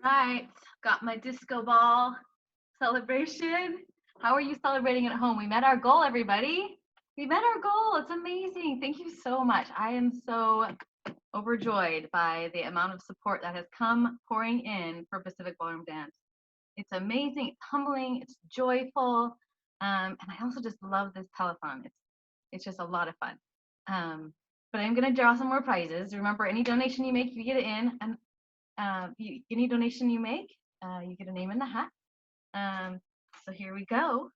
Right, got my disco ball celebration. How are you celebrating at home? We met our goal, everybody. We met our goal. It's amazing. Thank you so much. I am so overjoyed by the amount of support that has come pouring in for Pacific Ballroom Dance. It's amazing. It's humbling. It's joyful. And I also just love this telethon. It's just a lot of fun. But I'm going to draw some more prizes. Remember, any donation you make, you get it in. And any donation you make, you get a name in the hat. So here we go.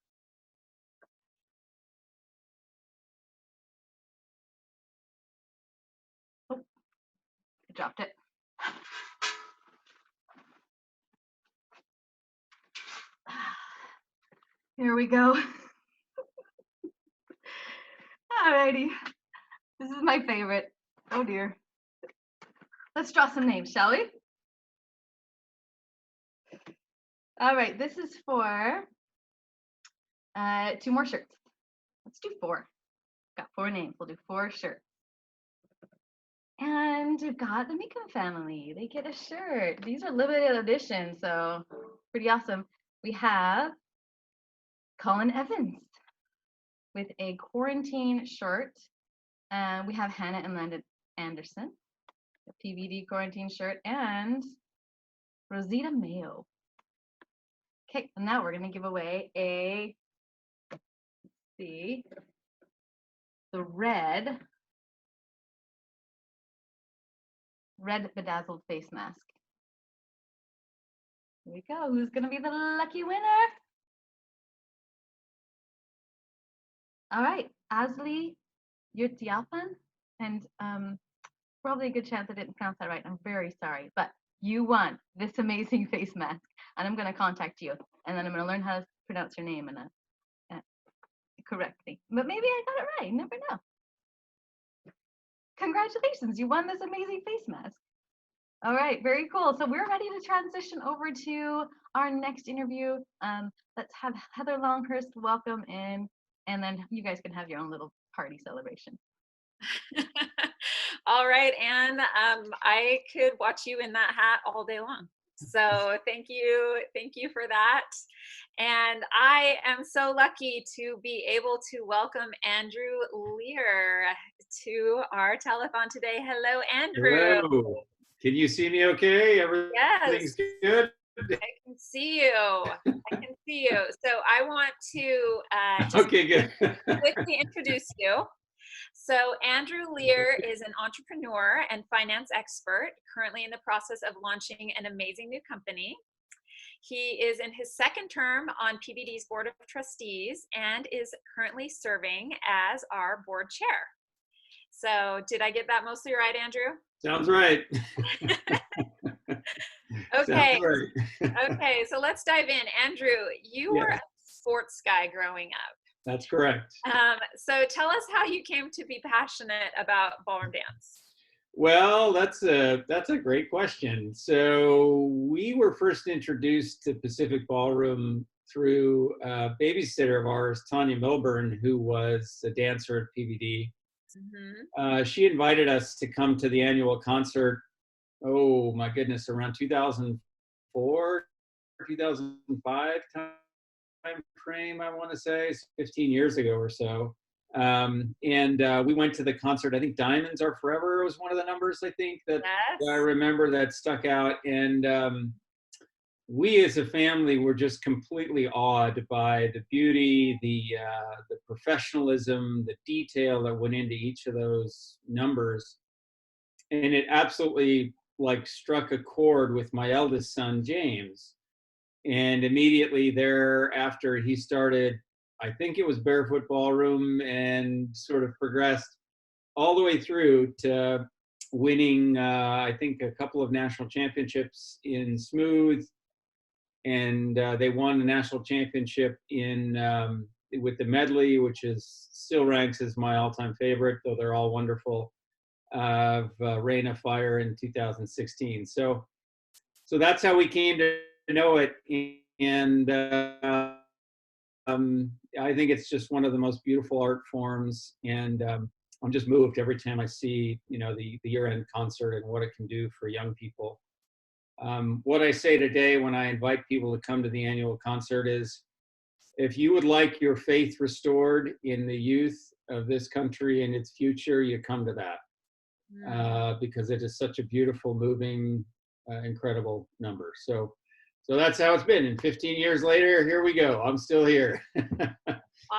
Oh, I dropped it. Here we go. Alrighty. This is my favorite. Oh dear. Let's draw some names, shall we? All right, this is for 2 more shirts. Let's do 4. Got 4 names. We'll do 4 shirts. And we've got the Meekum family. They get a shirt. These are limited edition, so pretty awesome. We have Colin Evans with a quarantine shirt. We have Hannah and Landon Anderson, a PBD quarantine shirt, and Rosita Mayo. Okay, and now we're going to give away let's see, the red bedazzled face mask. Here we go. Who's going to be the lucky winner? All right, Asli Yurtialpan, and probably a good chance I didn't pronounce that right. I'm very sorry, but you won this amazing face mask, and I'm going to contact you, and then I'm going to learn how to pronounce your name correctly. But maybe I got it right. You never know. Congratulations, you won this amazing face mask. All right, very cool. So we're ready to transition over to our next interview. Let's have Heather Longhurst welcome in, and then you guys can have your own little party celebration. All right, Anne, I could watch you in that hat all day long. So thank you for that. And I am so lucky to be able to welcome Andrew Lear to our telethon today. Hello, Andrew. Hello. Can you see me okay? Everything's good? I can see you. I can see you. So I want to okay, good. quickly introduce you. So Andrew Lear is an entrepreneur and finance expert, currently in the process of launching an amazing new company. He is in his 2nd term on PBD's Board of Trustees and is currently serving as our board chair. So did I get that mostly right, Andrew? Sounds right. Okay. Sounds right. Okay, so let's dive in. Andrew, you were a sports guy growing up. That's correct. So tell us how you came to be passionate about ballroom dance. Well, that's a great question. So we were first introduced to Pacific Ballroom through a babysitter of ours, Tanya Milburn, who was a dancer at PBD. Mm-hmm. She invited us to come to the annual concert, oh my goodness, around 2004, 2005 time frame, I want to say, 15 years ago or so. We went to the concert. I think Diamonds Are Forever was one of the numbers, I think, that I remember that stuck out. And we as a family were just completely awed by the beauty, the professionalism, the detail that went into each of those numbers. And it absolutely struck a chord with my eldest son, James. And immediately thereafter, he started, I think it was Barefoot Ballroom, and sort of progressed all the way through to winning, I think, a couple of national championships in smooth. And they won the national championship with the medley, which still ranks as my all-time favorite, though they're all wonderful, of Rain of Fire in 2016. So that's how we came to know it. And I think it's just one of the most beautiful art forms. And I'm just moved every time I see, the year-end concert and what it can do for young people. What I say today when I invite people to come to the annual concert is, if you would like your faith restored in the youth of this country and its future, you come to that, because it is such a beautiful, moving, incredible number. So that's how it's been. And 15 years later, here we go. I'm still here,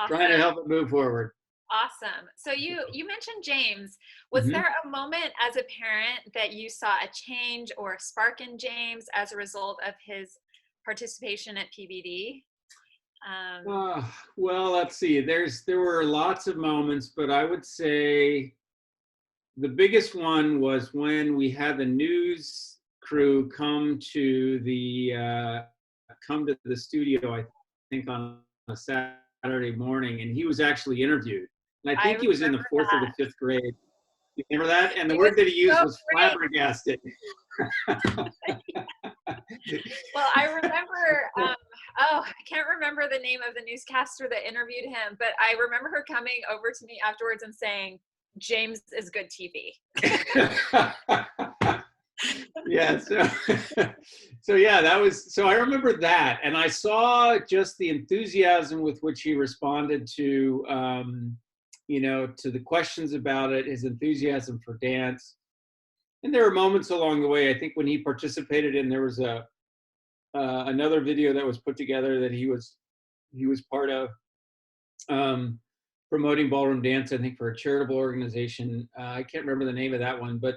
trying to help it move forward. Awesome. So you mentioned James. Was Mhm. there a moment as a parent that you saw a change or a spark in James as a result of his participation at PBD? Well, let's see. There were lots of moments, but I would say the biggest one was when we had the news crew come to the studio, I think on a Saturday morning, and he was actually interviewed. And I think he was in the fourth or the fifth grade. You remember that? And the word that he used was flabbergasted. Well, I remember, I can't remember the name of the newscaster that interviewed him, but I remember her coming over to me afterwards and saying, James is good TV. Yeah. So yeah, so I remember that. And I saw just the enthusiasm with which he responded to, to the questions about it, his enthusiasm for dance. And there were moments along the way, I think when he participated in, there was another video that was put together that he was part of, promoting ballroom dance, I think for a charitable organization. I can't remember the name of that one, but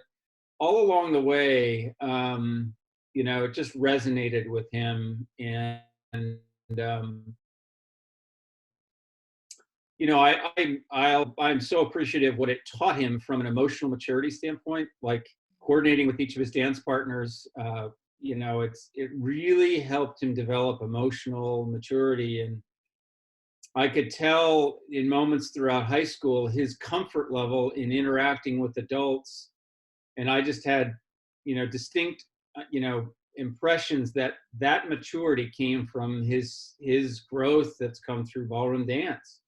all along the way, it just resonated with him. And I'm so appreciative what it taught him from an emotional maturity standpoint, like coordinating with each of his dance partners. It really helped him develop emotional maturity. And I could tell in moments throughout high school, his comfort level in interacting with adults. And I just had, distinct, impressions that maturity came from his growth that's come through ballroom dance.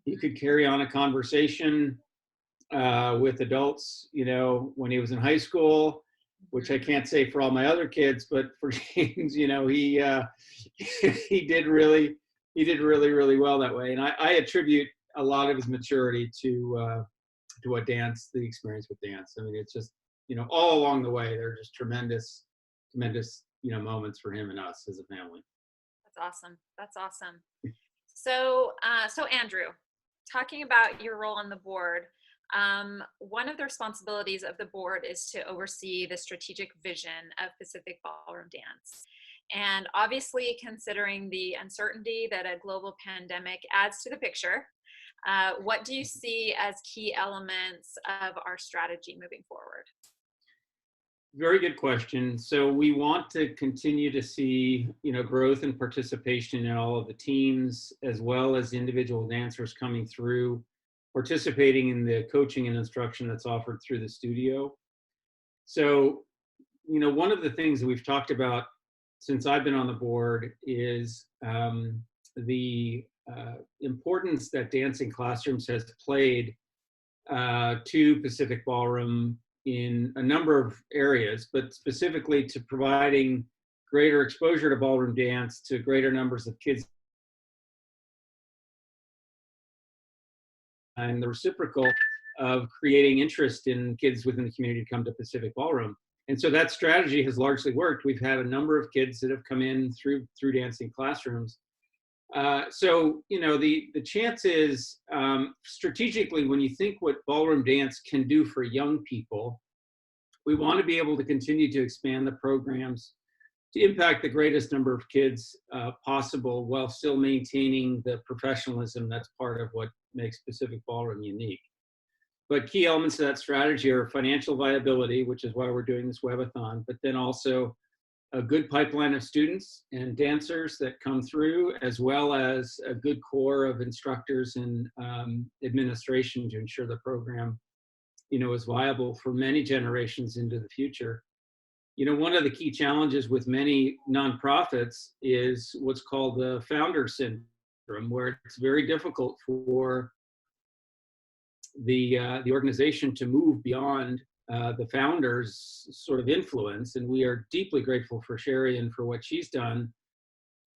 He could carry on a conversation with adults, when he was in high school, which I can't say for all my other kids, but for James, he did really, really well that way. And I attribute a lot of his maturity to what the experience with dance. I mean, it's just, all along the way, they're just tremendous, moments for him and us as a family. That's awesome. So Andrew, talking about your role on the board, one of the responsibilities of the board is to oversee the strategic vision of Pacific Ballroom Dance. And obviously, considering the uncertainty that a global pandemic adds to the picture, what do you see as key elements of our strategy moving forward? Very good question. So we want to continue to see, growth and participation in all of the teams, as well as individual dancers coming through, participating in the coaching and instruction that's offered through the studio. So, one of the things that we've talked about since I've been on the board is the importance that dancing classrooms has played to Pacific Ballroom in a number of areas, but specifically to providing greater exposure to ballroom dance to greater numbers of kids, and the reciprocal of creating interest in kids within the community to come to Pacific Ballroom. And so that strategy has largely worked. We've had a number of kids that have come in through dancing classrooms. The chance is, strategically, when you think what ballroom dance can do for young people, we want to be able to continue to expand the programs to impact the greatest number of kids possible, while still maintaining the professionalism that's part of what makes Pacific Ballroom unique. But key elements of that strategy are financial viability, which is why we're doing this webathon, but then also a good pipeline of students and dancers that come through, as well as a good core of instructors and administration to ensure the program, is viable for many generations into the future. One of the key challenges with many nonprofits is what's called the founder syndrome, where it's very difficult for the organization to move beyond the founder's sort of influence, and we are deeply grateful for Sherry and for what she's done.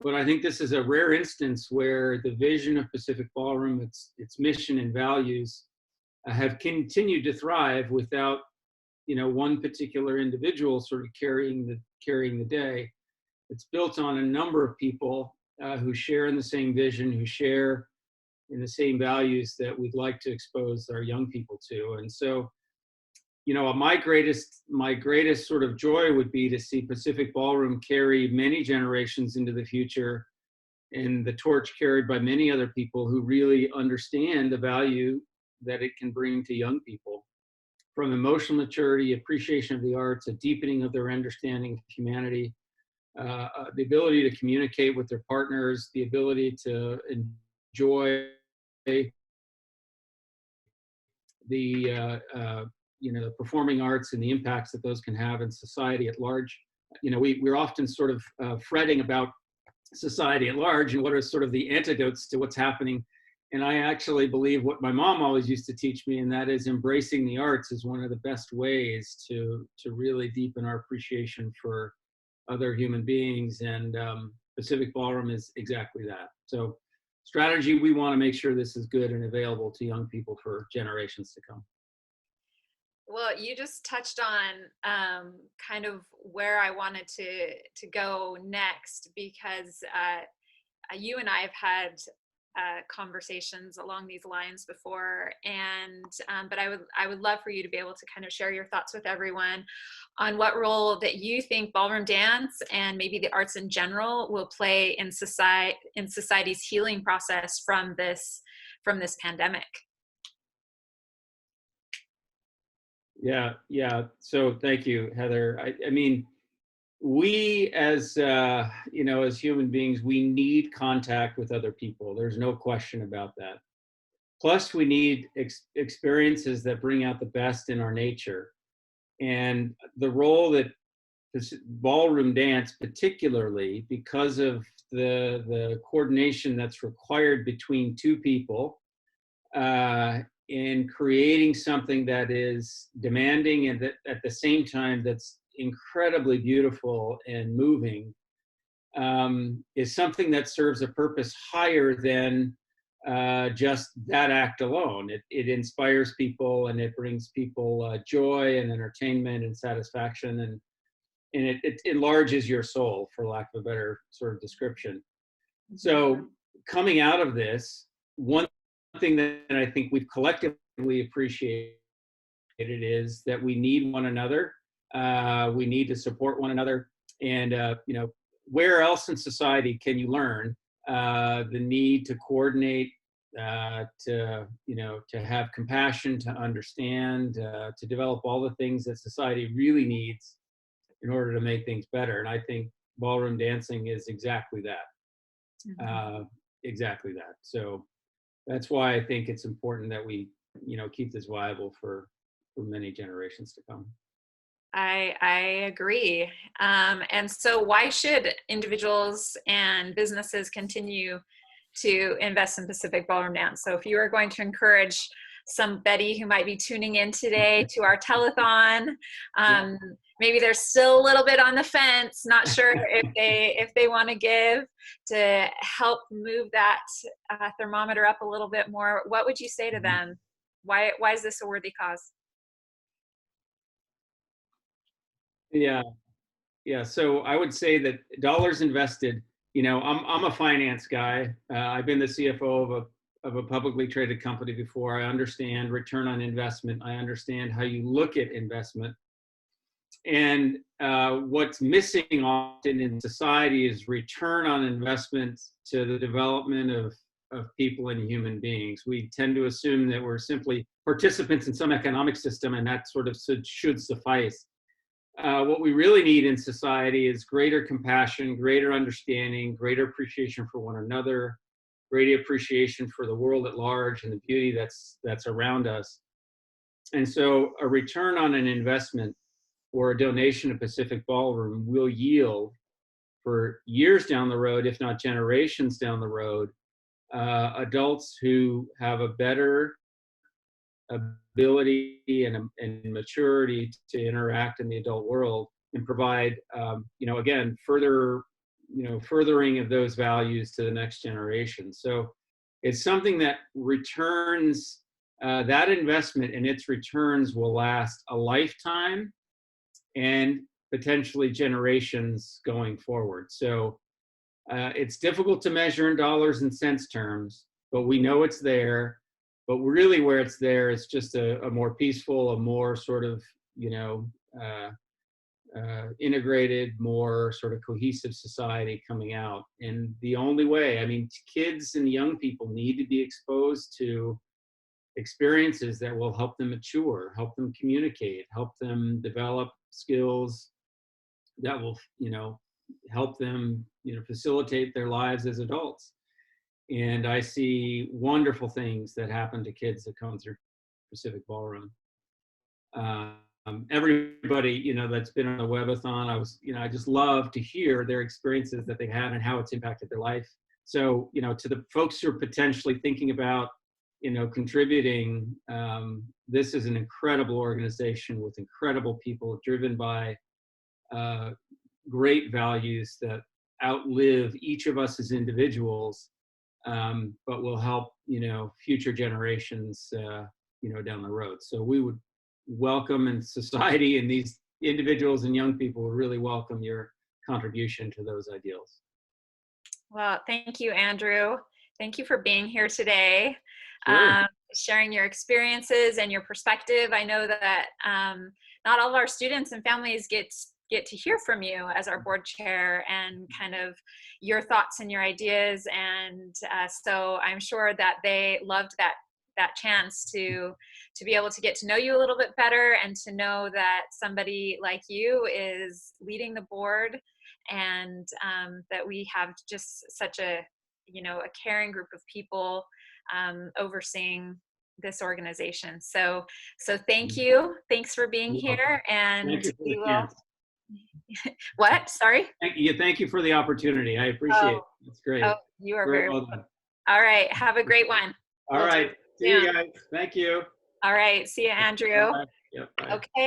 But I think this is a rare instance where the vision of Pacific Ballroom, its mission and values, have continued to thrive without, one particular individual sort of carrying the day. It's built on a number of people who share in the same vision, who share in the same values that we'd like to expose our young people to. And so, my greatest sort of joy would be to see Pacific Ballroom carry many generations into the future, and the torch carried by many other people who really understand the value that it can bring to young people, from emotional maturity, appreciation of the arts, a deepening of their understanding of humanity, the ability to communicate with their partners, the ability to enjoy the performing arts and the impacts that those can have in society at large. We're often sort of fretting about society at large and what are sort of the antidotes to what's happening. And I actually believe what my mom always used to teach me, and that is embracing the arts is one of the best ways to really deepen our appreciation for other human beings. And Pacific Ballroom is exactly that. So strategy, we want to make sure this is good and available to young people for generations to come. Well, you just touched on kind of where I wanted to go next, because you and I have had conversations along these lines before, and but I would love for you to be able to kind of share your thoughts with everyone on what role that you think ballroom dance and maybe the arts in general will play in society's healing process from this pandemic. Yeah. So thank you, Heather. I mean, we as as human beings, we need contact with other people. There's no question about that. Plus, we need experiences that bring out the best in our nature. And the role that this ballroom dance, particularly because of the coordination that's required between two people, in creating something that is demanding and that at the same time that's incredibly beautiful and moving, is something that serves a purpose higher than just that act alone. It inspires people and it brings people joy and entertainment and satisfaction, and it enlarges your soul, for lack of a better sort of description. So coming out of this, one thing that I think we've collectively appreciated is that we need one another. We need to support one another. And, where else in society can you learn the need to coordinate, to have compassion, to understand, to develop all the things that society really needs in order to make things better. And I think ballroom dancing is exactly that. Exactly that. So that's why I think it's important that we, keep this viable for many generations to come. I agree. And so why should individuals and businesses continue to invest in Pacific Ballroom Dance? So if you are going to encourage somebody who might be tuning in today to our telethon, maybe they're still a little bit on the fence, not sure if they want to give to help move that thermometer up a little bit more, what would you say to them? Why is this a worthy cause? Yeah. So I would say that dollars invested, I'm a finance guy. I've been the CFO of a publicly traded company before. I understand return on investment. I understand how you look at investment. And what's missing often in society is return on investment to the development of people and human beings. We tend to assume that we're simply participants in some economic system, and that sort of should suffice. What we really need in society is greater compassion, greater understanding, greater appreciation for one another, greater appreciation for the world at large and the beauty that's around us. And so a return on an investment or a donation to Pacific Ballroom will yield, for years down the road, if not generations down the road, adults who have a better ability and maturity to interact in the adult world and provide, again, furthering of those values to the next generation. So it's something that returns, that investment and its returns will last a lifetime and potentially generations going forward. So it's difficult to measure in dollars and cents terms, but we know it's there. But really where it's there is just a more peaceful, a more sort of, integrated, more sort of cohesive society coming out. And the only way, I mean, kids and young people need to be exposed to experiences that will help them mature, help them communicate, help them develop skills that will, help them, facilitate their lives as adults. And I see wonderful things that happen to kids that come through Pacific Ballroom. Everybody, that's been on the webathon, I just love to hear their experiences that they've had and how it's impacted their life. So, to the folks who are potentially thinking about, contributing, this is an incredible organization with incredible people driven by great values that outlive each of us as individuals, but will help, future generations, down the road. So we would welcome, and society and these individuals and young people will really welcome your contribution to those ideals. Well, thank you, Andrew. Thank you for being here today, Sure. sharing your experiences and your perspective. I know that not all of our students and families get to hear from you as our board chair and kind of your thoughts and your ideas. And so I'm sure that they loved that chance to be able to get to know you a little bit better and to know that somebody like you is leading the board, and that we have just such a caring group of people overseeing this organization. So thank you. Thanks for being here. And thank you for we the will. chance. What? Sorry? Thank you for the opportunity. I appreciate it. It's great. Oh, you are very well welcome. done. All right. Have a great one. All right. See you guys. Thank you. All right. See you, Andrew. Bye. Yep, bye. Okay.